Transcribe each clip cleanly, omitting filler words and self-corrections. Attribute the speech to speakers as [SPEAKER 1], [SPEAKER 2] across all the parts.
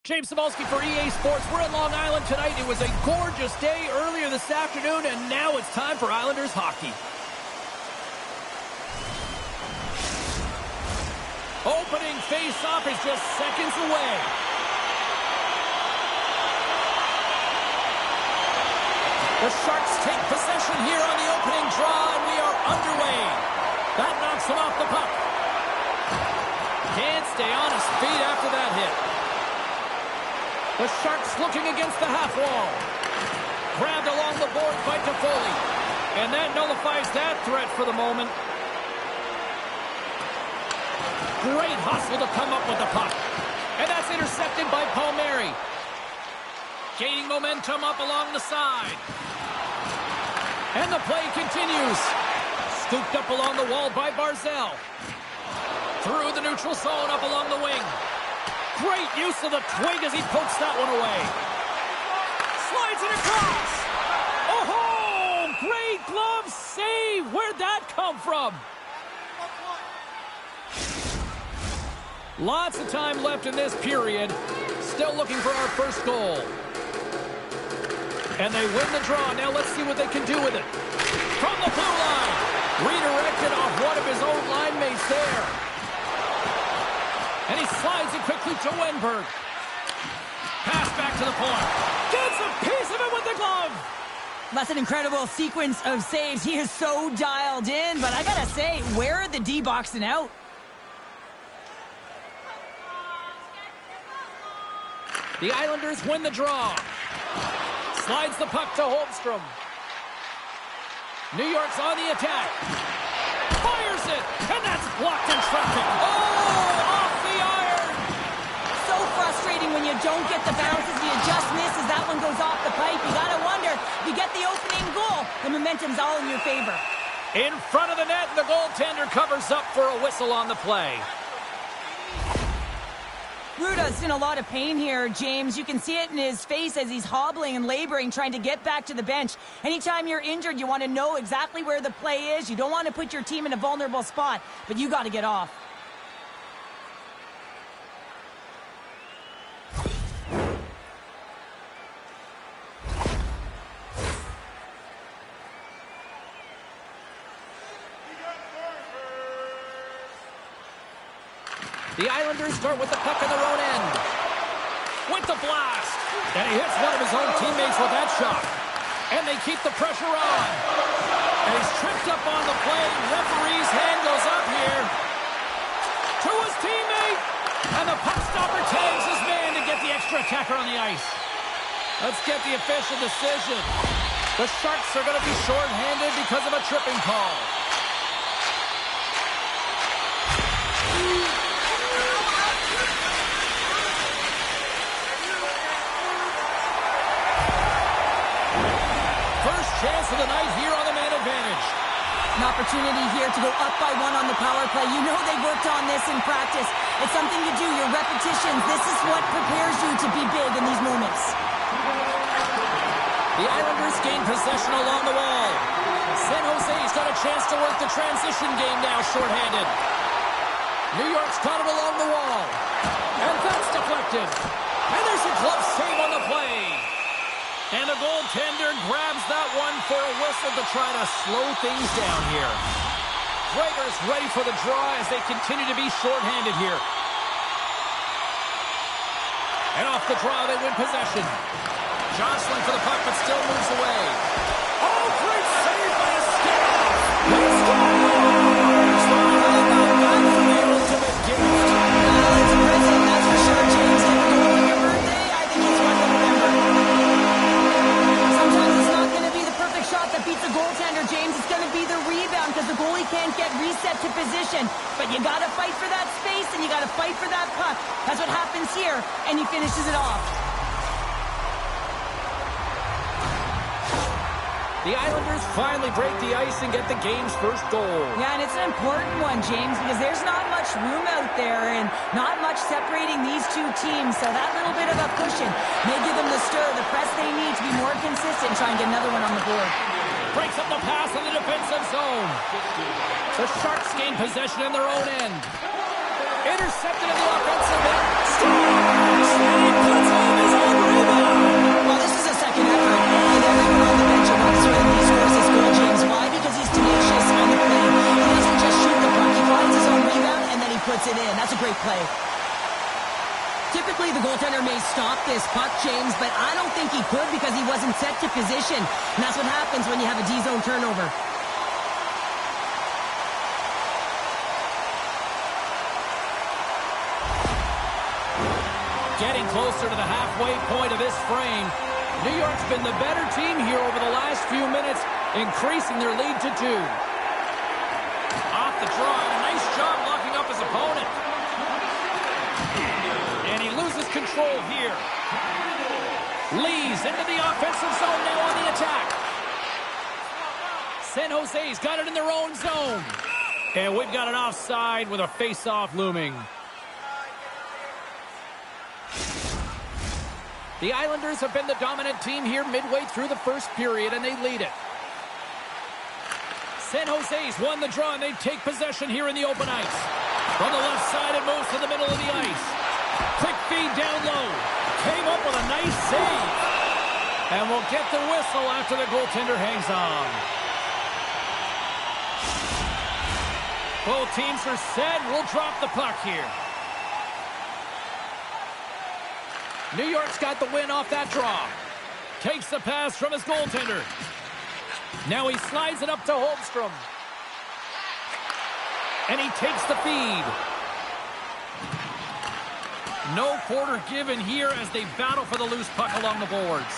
[SPEAKER 1] James Cebulski for EA Sports. We're in Long Island tonight. It was a gorgeous day earlier this afternoon, and now it's time for Islanders hockey. Opening face-off is just seconds away. The Sharks take possession here on the opening draw, and we are underway. That knocks him off the puck. Can't stay on his feet after that hit. The Sharks looking against the half wall. Grabbed along the board by Toffoli. And that nullifies that threat for the moment. Great hustle to come up with the puck. And that's intercepted by Palmieri. Gaining momentum up along the side. And the play continues. Scooped up along the wall by Barzal. Through the neutral zone up along the wing. Great use of the twig as he pokes that one away. Slides it across. Oh, great glove save. Where'd that come from? Lots of time left in this period. Still looking for our first goal. And they win the draw. Now let's see what they can do with it. From the blue line. Redirected off one of his own line mates there. And he slides it quickly to Wenberg. Pass back to the point. Gets a piece of it with the glove.
[SPEAKER 2] That's an incredible sequence of saves. He is so dialed in, but I gotta say, where are the D boxing out?
[SPEAKER 1] The Islanders win the draw. Slides the puck to Holmstrom. New York's on the attack. Fires it, and that's blocked in traffic. Oh, off the iron.
[SPEAKER 2] So frustrating when you don't get the bounces, you just miss as that one goes off the pipe. You gotta wonder, you get the opening goal, the momentum's all in your favor.
[SPEAKER 1] In front of the net, the goaltender covers up for a whistle on the play.
[SPEAKER 2] Ruda's in a lot of pain here, James. You can see it in his face as he's hobbling and laboring, trying to get back to the bench. Anytime you're injured, you want to know exactly where the play is. You don't want to put your team in a vulnerable spot, but you got to get off.
[SPEAKER 1] The Islanders start with the puck in their own end. With the blast. And he hits one of his own teammates with that shot. And they keep the pressure on. And he's tripped up on the play. Referee's hand goes up here. To his teammate. And the puck stopper tags his man to get the extra attacker on the ice. Let's get the official decision. The Sharks are going to be shorthanded because of a tripping call. Chance of the night here on the man advantage.
[SPEAKER 2] An opportunity here to go up by one on the power play. You know they worked on this in practice. It's something you do, your repetitions. This is what prepares you to be big in these moments.
[SPEAKER 1] The Islanders gain possession along the wall. San Jose's got a chance to work the transition game now shorthanded. New York's got it along the wall. And that's deflected. And there's a glove save on the play. And the goaltender grabs that one for a whistle to try to slow things down here. Gregor's ready for the draw as they continue to be shorthanded here. And off the draw, they win possession. Jostling for the puck, but still moves away. Oh, great save by a skip. He scores! That's the ultimate gift.
[SPEAKER 2] It's impressive, that's for sure, James. If you're going on your birthday, I think it's one to remember. Sometimes it's not going to be the perfect shot that beats the goaltender, James. It's going to be the rebound because the goalie can't get reset to position. But you got to fight for that space and you got to fight for that puck. That's what happens here, and he finishes it off.
[SPEAKER 1] The The Islanders finally break the ice and get the game's first goal.
[SPEAKER 2] Yeah, and it's an important one, James, because there's not much room out there and not much separating these two teams. So that little bit of a cushion may give them the stir, the press they need to be more consistent and try and get another one on the board.
[SPEAKER 1] Breaks up the pass in the defensive zone. The Sharks gain possession in their own end. Intercepted in the offensive end. And he puts on his own rebound.
[SPEAKER 2] Well, this is a second effort, and everyone on the bench wants to win. He scores this goal, James. Why? Because he's tenacious on the play. He doesn't just shoot the puck. He finds his own rebound, and then he puts it in. That's a great play.
[SPEAKER 3] Typically, the goaltender may stop this puck, James, but I don't think he could because he wasn't set to position. And that's what happens when you have a D-zone turnover.
[SPEAKER 1] Getting closer to the halfway point of this frame. New York's been the better team here over the last few minutes, increasing their lead to 2. Off the draw, and a nice job locking up his opponent. And he loses control here. Lees into the offensive zone now on the attack. San Jose's got it in their own zone. And we've got an offside with a face-off looming. The Islanders have been the dominant team here midway through the first period, and they lead it. San Jose's won the draw, and they take possession here in the open ice. From the left side, it moves to the middle of the ice. Quick feed down low. Came up with a nice save. And we'll get the whistle after the goaltender hangs on. Both teams are set. We'll drop the puck here. New York's got the win off that draw. Takes the pass from his goaltender. Now he slides it up to Holmstrom. And he takes the feed. No quarter given here as they battle for the loose puck along the boards.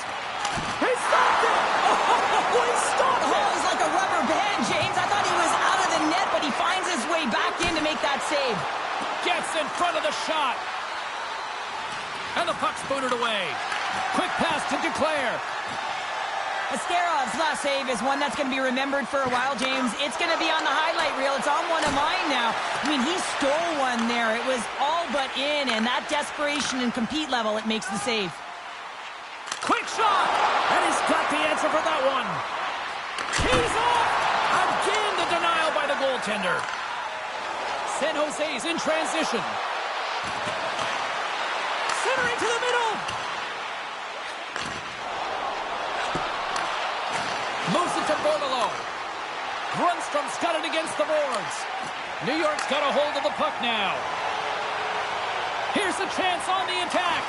[SPEAKER 1] He stopped it! Oh, he stopped it!
[SPEAKER 2] Oh, he's like a rubber band, James. I thought he was out of the net, but he finds his way back in to make that save.
[SPEAKER 1] Gets in front of the shot. And the puck's booted away. Quick pass to Duclair.
[SPEAKER 2] Askarov's last save is one that's going to be remembered for a while, James. It's going to be on the highlight reel. It's on one of mine now. I mean, he stole one there. It was all but in, and that desperation and compete level, it makes the save.
[SPEAKER 1] Quick shot! And he's got the answer for that one. He's off! Again, the denial by the goaltender. San Jose's in transition. Centering to the middle. Moves it to Bordelot. Grundstrom's got it against the boards. New York's got a hold of the puck now. Here's a chance on the attack.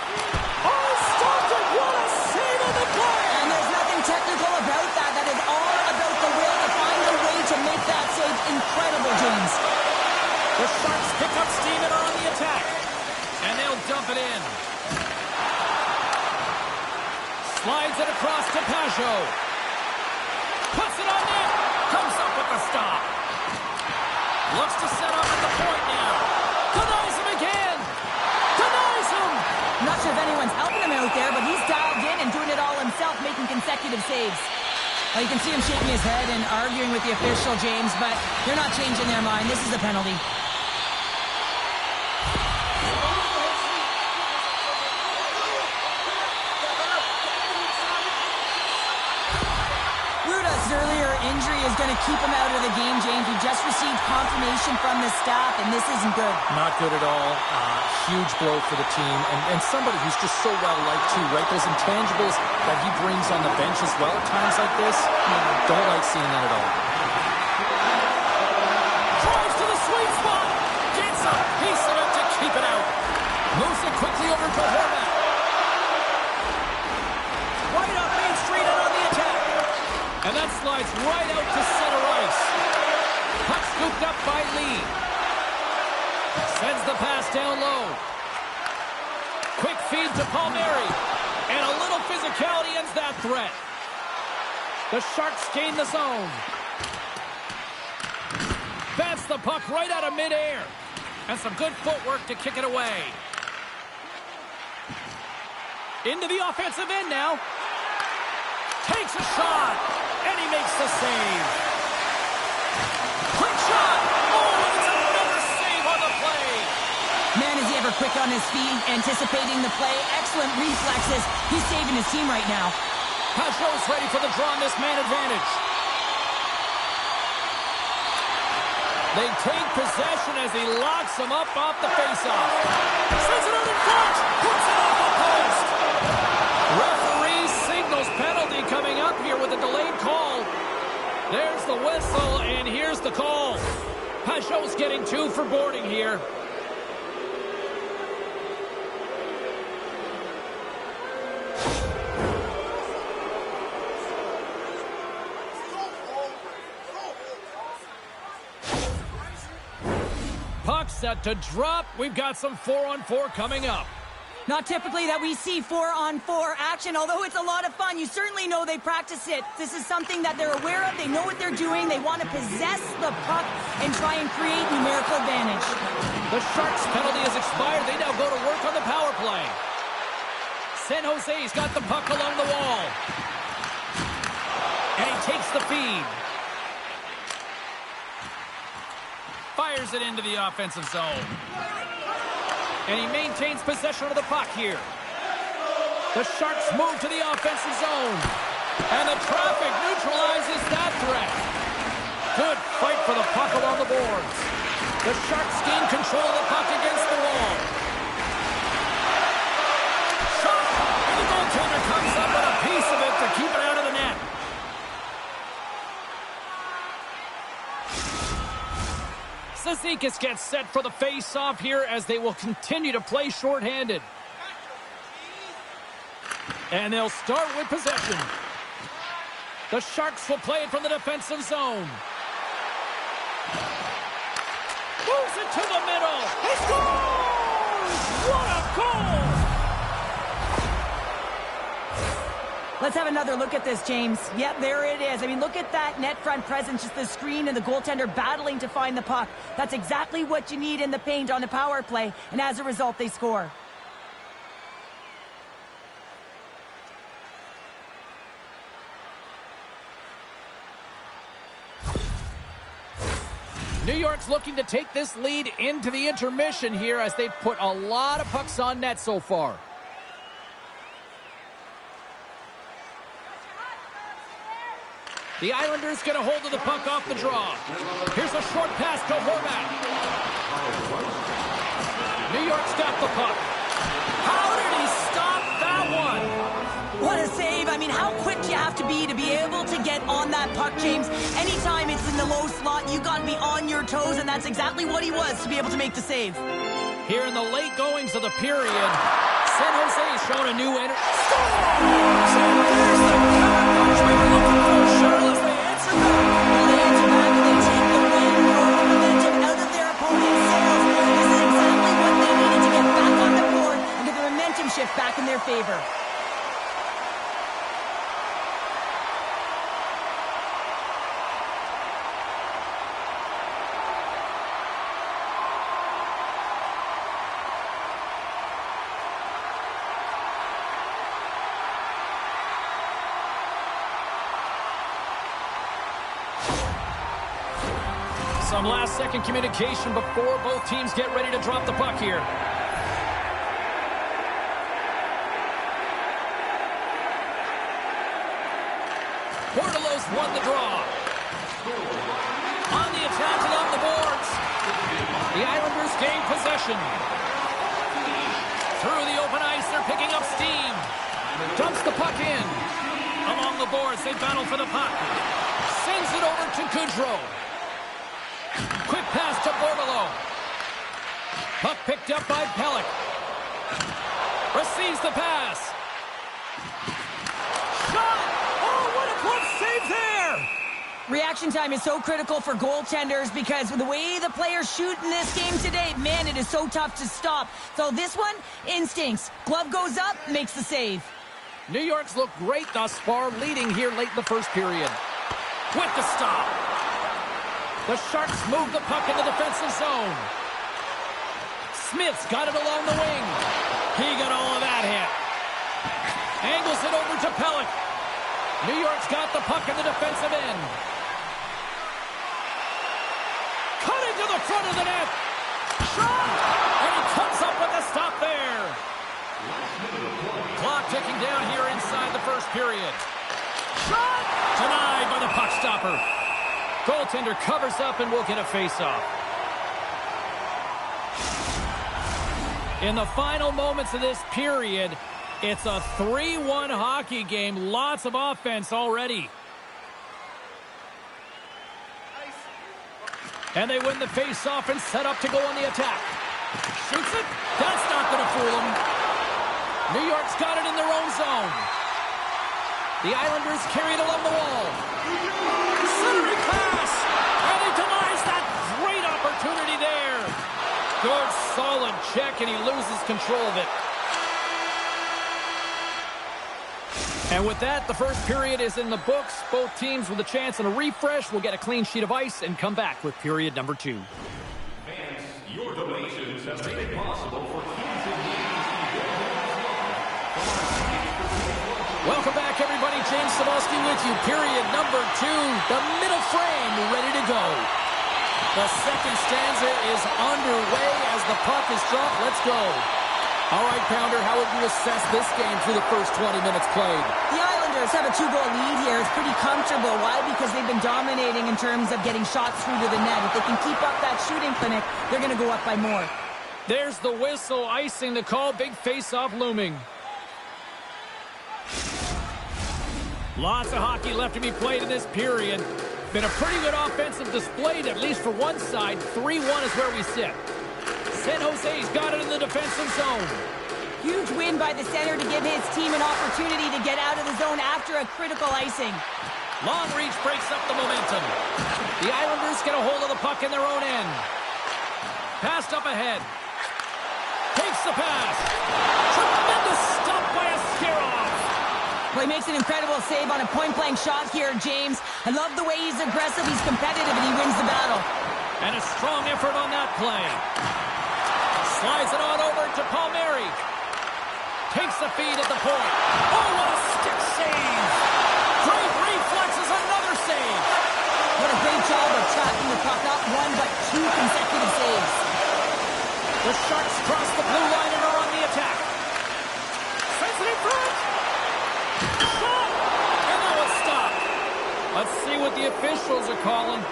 [SPEAKER 1] Oh, stopped it! What a save on the play!
[SPEAKER 2] And there's nothing technical about that. That is all about the will to find a way to make that save. Incredible, James.
[SPEAKER 1] The Sharks pick up steam and are on the attack. And they'll dump it in. Slides it across to Pajot. Puts it on net. Comes up with the stop. Looks to set up at the point now. Denies him again. Denies him.
[SPEAKER 2] I'm not sure if anyone's helping him out there, but he's dialed in and doing it all himself, making consecutive saves. Well, you can see him shaking his head and arguing with the official, James, but they're not changing their mind. This is a penalty. Earlier injury is going to keep him out of the game, James. We just received confirmation from the staff, and this isn't good.
[SPEAKER 1] Not good at all. Huge blow for the team, and somebody who's just so well-liked too, right? Those intangibles that he brings on the bench as well at times like this, don't like seeing that at all. Drives to the sweet spot. Gets a piece of it to keep it out. Moves it quickly over to Horvat. Right up Main Street and on the attack. And that slides right out to center ice. Puck scooped up by Lee. Sends the pass down low. Quick feed to Palmieri. And a little physicality ends that threat. The Sharks gain the zone. Bats the puck right out of midair. And some good footwork to kick it away. Into the offensive end now. Takes a shot. And he makes the save. Quick shot. Oh, and it's another save on the play.
[SPEAKER 2] Man, is he ever quick on his feet, anticipating the play. Excellent reflexes. He's saving his team right now.
[SPEAKER 1] Pajot's ready for the draw on this man advantage. They take possession as he locks him up off the faceoff. Sends it out in front. Puts it off the post. Referee signals penalty coming up here with a delayed call. There's the whistle, and here's the call. Pajot's getting 2 for boarding here. Puck set to drop. We've got some 4-on-4 coming up.
[SPEAKER 2] Not typically that we see 4-on-4 action, although it's a lot of fun. You certainly know they practice it. This is something that they're aware of. They know what they're doing. They want to possess the puck and try and create numerical advantage.
[SPEAKER 1] The Sharks' penalty has expired. They now go to work on the power play. San Jose's got the puck along the wall. And he takes the feed. Fires it into the offensive zone. And he maintains possession of the puck here. The Sharks move to the offensive zone. And the traffic neutralizes that threat. Good fight for the puck along the boards. The Sharks gain control of the puck against the wall. Shot! And the goaltender comes up with a piece of it to keep it out of the net. Cizikas gets set for the face-off here as they will continue to play shorthanded. And they'll start with possession. The Sharks will play it from the defensive zone. Moves it to the middle. He scores! What a goal!
[SPEAKER 2] Let's have another look at this, James. Yep, there it is. I mean, look at that net front presence, just the screen and the goaltender battling to find the puck. That's exactly what you need in the paint on the power play, and as a result, they score.
[SPEAKER 1] New York's looking to take this lead into the intermission here as they've put a lot of pucks on net so far. The Islanders get a hold of the puck off the draw. Here's a short pass to Horvat. New York's got the puck. How did he stop that one?
[SPEAKER 2] What a save. I mean, how quick you have to be able to get on that puck, James. Anytime it's in the low slot, you got to be on your toes, and that's exactly what he was to be able to make the save.
[SPEAKER 1] Here in the late goings of the period, San Jose has shown a new energy. Charlotte, they answer back.
[SPEAKER 2] Well, they answer back and they take the win, throw the momentum out of their opponent's sails. This is exactly what they needed to get back on the board and get the momentum shift back in their favor.
[SPEAKER 1] Some last-second communication before both teams get ready to drop the puck here. Bordelow's won the draw. On the attack and on the boards. The Islanders gain possession. Through the open ice, they're picking up steam. Dumps the puck in. Along the boards, they battle for the puck. Sends it over to Goudreau. Quick pass to Bordelow. Puck picked up by Pelech. Receives the pass. Shot! Oh, what a close save there!
[SPEAKER 2] Reaction time is so critical for goaltenders because the way the players shoot in this game today, man, it is so tough to stop. So this one, instincts. Glove goes up, makes the save.
[SPEAKER 1] New York's looked great thus far, leading here late in the first period. With the stop. The Sharks move the puck in the defensive zone. Smith's got it along the wing. He got all of that hit. Angles it over to Pelech. New York's got the puck in the defensive end. Cutting to the front of the net. Shot! And he comes up with a stop there. Clock ticking down here inside the first period. Shot! Denied by the puck stopper. Goaltender covers up and will get a face-off. In the final moments of this period, it's a 3-1 hockey game. Lots of offense already. And they win the face-off and set up to go on the attack. Shoots it. That's not going to fool them. New York's got it in their own zone. The Islanders carry it along the wall. Centering pass. And he denies that great opportunity there. Good, solid check, and he loses control of it. And with that, the first period is in the books. Both teams with a chance and a refresh will get a clean sheet of ice and come back with period number 2.
[SPEAKER 4] Fans, your donations have made it possible for kids in need.
[SPEAKER 1] Welcome back, everybody. James Cebulski with you. Period number 2. The middle frame ready to go. The second stanza is underway as the puck is dropped. Let's go. All right, Pounder, how would you assess this game through the first 20 minutes played?
[SPEAKER 2] The Islanders have a 2-goal lead here. It's pretty comfortable. Why? Because they've been dominating in terms of getting shots through to the net. If they can keep up that shooting clinic, they're going to go up by more.
[SPEAKER 1] There's the whistle, icing the call. Big face-off looming. Lots of hockey left to be played in this period. Been a pretty good offensive display, at least for one side. 3-1 is where we sit. San Jose's got it in the defensive zone.
[SPEAKER 2] Huge win by the center to give his team an opportunity to get out of the zone after a critical icing.
[SPEAKER 1] Long reach breaks up the momentum. The Islanders get a hold of the puck in their own end. Passed up ahead. Takes the pass. Tremendous stop by a scare-off.
[SPEAKER 2] Well, he makes an incredible save on a point-blank shot here, James. I love the way he's aggressive, he's competitive, and he wins the battle.
[SPEAKER 1] And a strong effort on that play. Slides it on over to Palmieri. Takes the feed at the point. Oh, what a stick save. Great reflexes, another save.
[SPEAKER 2] What a great job of tracking the puck. Not one, but 2 consecutive saves.
[SPEAKER 1] The Sharks cross the blue line and are on the attack. Sends it in front. Shot! And now it's stopped. Let's see what the officials are calling.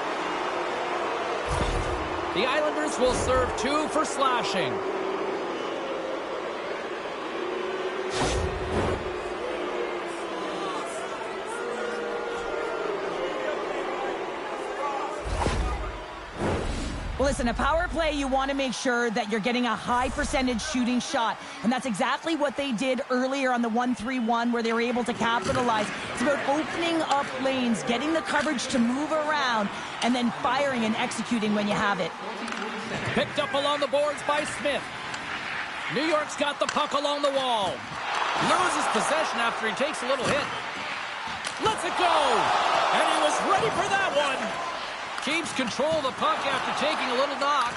[SPEAKER 1] The Islanders will serve 2 for slashing.
[SPEAKER 2] Well, listen, a power play, you want to make sure that you're getting a high percentage shooting shot. And that's exactly what they did earlier on the 1-3-1 where they were able to capitalize. It's about opening up lanes, getting the coverage to move around, and then firing and executing when you have it.
[SPEAKER 1] Picked up along the boards by Smith. New York's got the puck along the wall. Loses possession after he takes a little hit. Lets it go. And he was ready for that one. Keeps control of the puck after taking a little knock.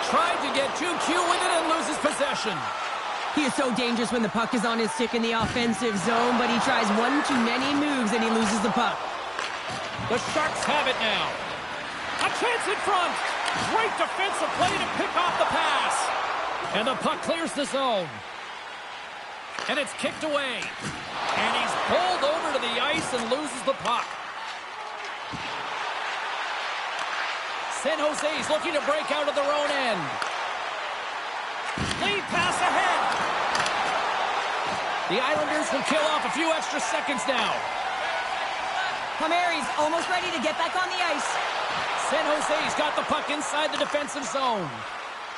[SPEAKER 1] Tried to get too cute with it and loses possession.
[SPEAKER 3] He is so dangerous when the puck is on his stick in the offensive zone, but he tries one too many moves and he loses the puck.
[SPEAKER 1] The Sharks have it now. A chance in front. Great defensive play to pick off the pass. And the puck clears the zone. And it's kicked away. And he's pulled over to the ice and loses the puck. San Jose's looking to break out of their own end. Lead pass ahead. The Islanders will kill off a few extra seconds now.
[SPEAKER 2] Palmieri's almost ready to get back on the ice.
[SPEAKER 1] San Jose's got the puck inside the defensive zone.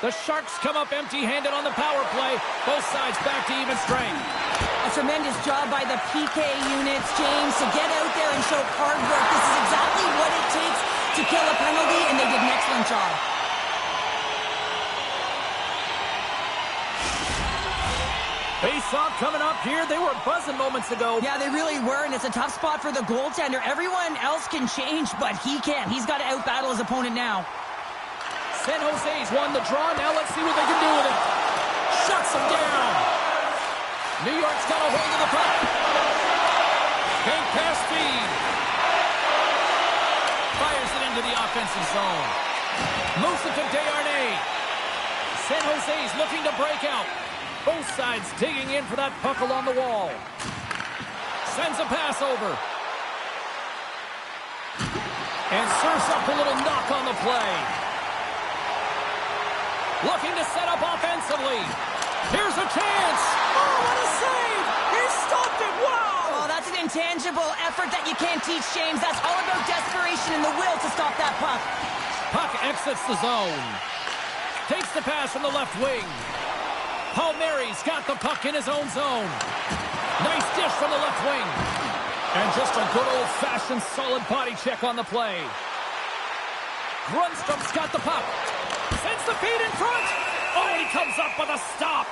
[SPEAKER 1] The Sharks come up empty-handed on the power play. Both sides back to even strength.
[SPEAKER 2] A tremendous job by the PK units, James, to get out there and show hard work. This is exactly what it takes to kill a penalty, and they did an excellent job.
[SPEAKER 1] Face-off coming up here. They were buzzing moments ago.
[SPEAKER 2] Yeah, they really were, and it's a tough spot for the goaltender. Everyone else can change, but he can't. He's got to out-battle his opponent now.
[SPEAKER 1] San Jose's won the draw. Now let's see what they can do with it. Shuts him down. New York's got a hold of the puck. Fake pass feed. Fires it into the offensive zone. Moves it to Desharnais. San Jose's looking to break out. Both sides digging in for that puck along the wall. Sends a pass over. And serves up a little knock on the play. Looking to set up offensively. Here's a chance.
[SPEAKER 2] Oh, what a save! He stopped it. Wow! Oh, that's an intangible effort that you can't teach, James. That's all about desperation and the will to stop that puck.
[SPEAKER 1] Puck exits the zone. Takes the pass from the left wing. Palmieri's got the puck in his own zone. Nice dish from the left wing. And just a good old-fashioned solid body check on the play. Grundstrom's got the puck. Sends the feed in front. Oh, and he comes up with a stop.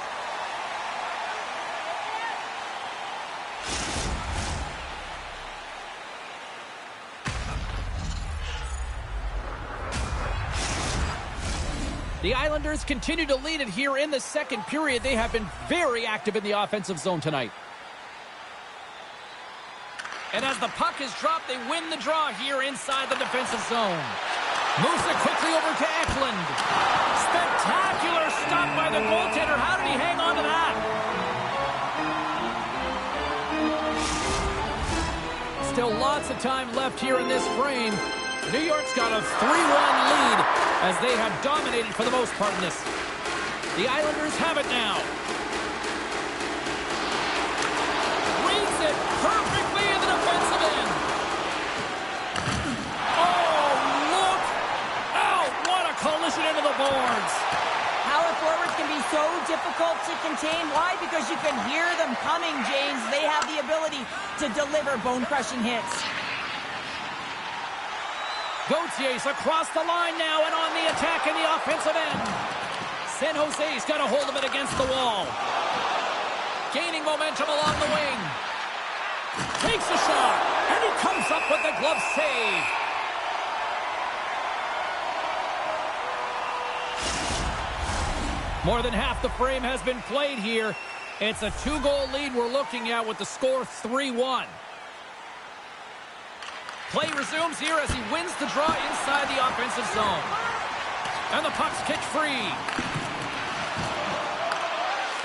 [SPEAKER 1] The Islanders continue to lead it here in the second period. They have been very active in the offensive zone tonight. And as the puck is dropped, they win the draw here inside the defensive zone. Moves it quickly over to Eklund. Spectacular stop by the goaltender. How did he hang on to that? Still lots of time left here in this frame. New York's got a 3-1 lead as they have dominated for the most part in this. The Islanders have it now. Reads it perfectly in the defensive end. Oh, look out! What a collision into the boards.
[SPEAKER 2] Power forwards can be so difficult to contain. Why? Because you can hear them coming, James. They have the ability to deliver bone-crushing hits.
[SPEAKER 1] Gautier's across the line now and on the attack in the offensive end. San Jose's got a hold of it against the wall. Gaining momentum along the wing. Takes a shot, and he comes up with the glove save. More than half the frame has been played here. It's a 2-goal lead we're looking at with the score 3-1. Play resumes here as he wins the draw inside the offensive zone. And the puck's kicked free.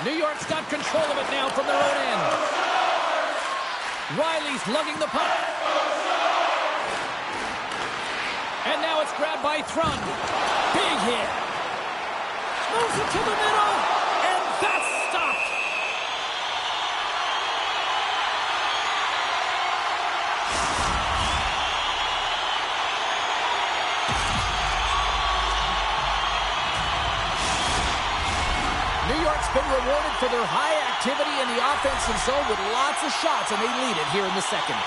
[SPEAKER 1] New York's got control of it now from their own end. Riley's lugging the puck. And now it's grabbed by Thrun. Big hit. Moves it to the middle. And that's stopped. New York's been rewarded for their high activity in the offensive zone with lots of shots, and they lead it here in the second.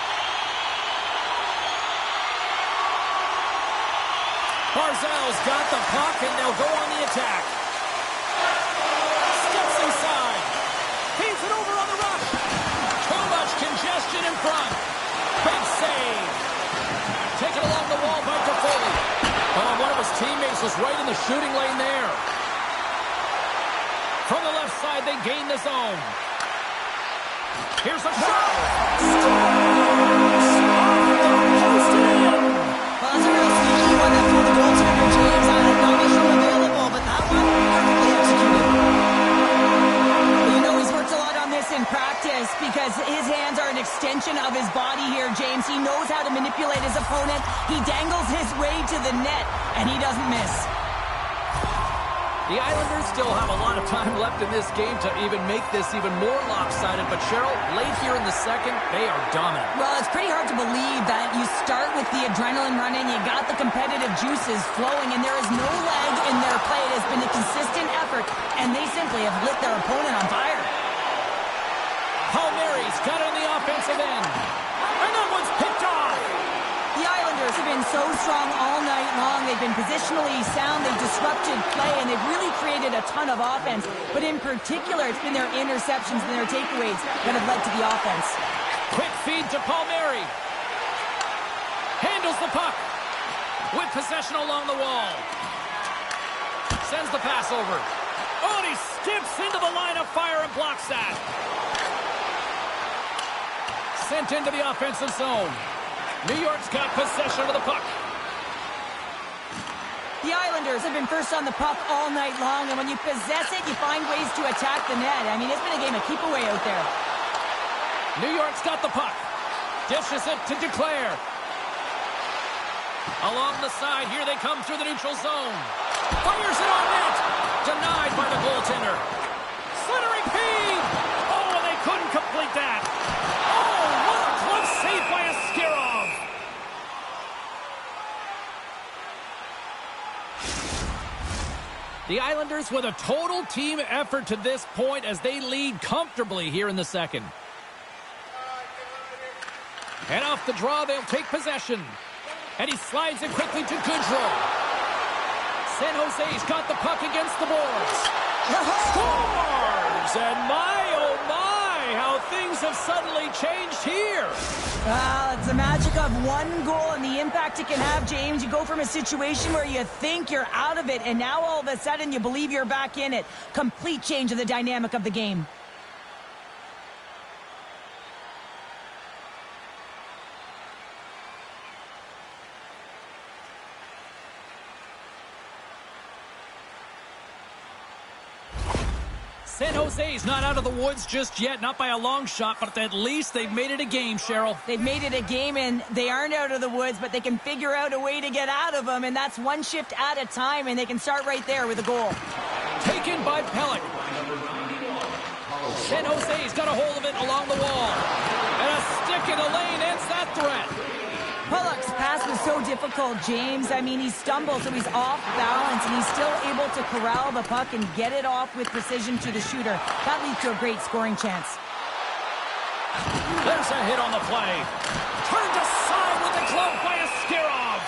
[SPEAKER 1] Barzal's got the puck, and they'll go on the attack. Steps inside. Feeds it over on the rush. Too much congestion in front. Big save. Taken along the wall by Toffoli. Oh, one of his teammates was right in the shooting lane there. From the left side, they gain the zone. Here's a shot.
[SPEAKER 3] Well, that's a real sneaky one that threw the goaltender, James. I had no issue available, but that one perfectly executed.
[SPEAKER 2] Well, you know, he's worked a lot on this in practice because his hands are an extension of his body here, James. He knows how to manipulate his opponent. He dangles his way to the net, and he doesn't miss.
[SPEAKER 1] The Islanders still have a lot of time left in this game to even make this even more lopsided. But, Cheryl, late here in the second, they are dominant.
[SPEAKER 2] Well, it's pretty hard to believe that you start with the adrenaline running, you got the competitive juices flowing, and there is no lag in their play. It has been a consistent effort, and they simply have lit their opponent on fire.
[SPEAKER 1] Palmieri's got it on the offensive end. And that one's picked off.
[SPEAKER 2] The Islanders have been so strong all night long. They've been positionally sound. They've disrupted play, and they've really created a ton of offense. But in particular, it's been their interceptions and their takeaways that have led to the offense.
[SPEAKER 1] Quick feed to Palmieri. Handles the puck. With possession along the wall. Sends the pass over. Oh, and he skips into the line of fire and blocks that. sent into the offensive zone. New York's got possession of the puck.
[SPEAKER 2] The Islanders have been first on the puck all night long, and when you possess it, you find ways to attack the net. I mean, it's been a game of keep away out there.
[SPEAKER 1] New York's got the puck. Dishes it to Declare. Along the side, here they come through the neutral zone. Fires it on net. Denied by the goaltender. Slithering feed. Oh, and they couldn't complete that. Oh, what a close save by Askarov. The Islanders with a total team effort to this point as they lead comfortably here in the second. And off the draw, they'll take possession. And he slides it quickly to Goodrow. San Jose's got the puck against the boards. Scores! And my, oh my, how things have suddenly changed here.
[SPEAKER 2] Well, it's the magic of one goal and the impact it can have, James. You go from a situation where you think you're out of it, and now all of a sudden you believe you're back in it. Complete change of the dynamic of the game.
[SPEAKER 1] San Jose's not out of the woods just yet, not by a long shot, but at least they've made it a game, Cheryl.
[SPEAKER 2] They've made it a game, and they aren't out of the woods, but they can figure out a way to get out of them, and that's one shift at a time, and they can start right there with a goal.
[SPEAKER 1] Taken by Pellick. San Jose's got a hold of it along the wall. And a stick in the lane ends that threat.
[SPEAKER 2] Pollock's pass was so difficult, James. I mean, he stumbles, so he's off balance, and he's still able to corral the puck and get it off with precision to the shooter. That leads to a great scoring chance.
[SPEAKER 1] There's a hit on the play. Turned aside with the glove by Askarov.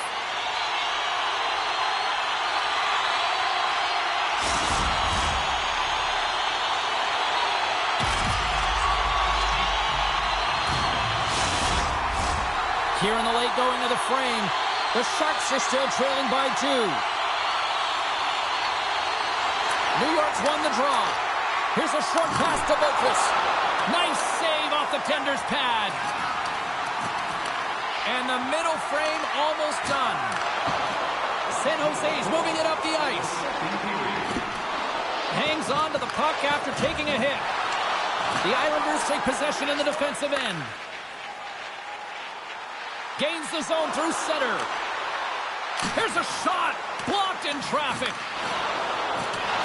[SPEAKER 1] Here in the late going of the frame, the Sharks are still trailing by 2. New York's won the draw. Here's a short pass to Boqvist. Nice save off the tender's pad. And the middle frame almost done. San Jose's moving it up the ice. Hangs on to the puck after taking a hit. The Islanders take possession in the defensive end. Gains the zone through center. Here's a shot. Blocked in traffic.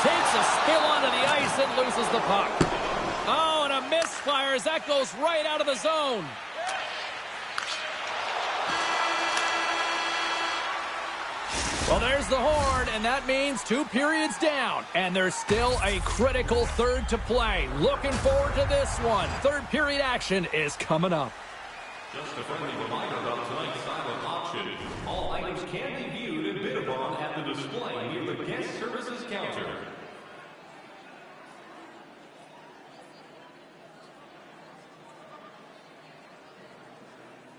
[SPEAKER 1] Takes a spill onto the ice and loses the puck. Oh, and a misfire as that goes right out of the zone. Well, there's the horn, and that means 2 periods down. And there's still a critical third to play. Looking forward to this one. Third period action is coming up.
[SPEAKER 4] Just a friendly reminder about tonight's silent auction. All items can be viewed and bid upon at the display near the guest services counter.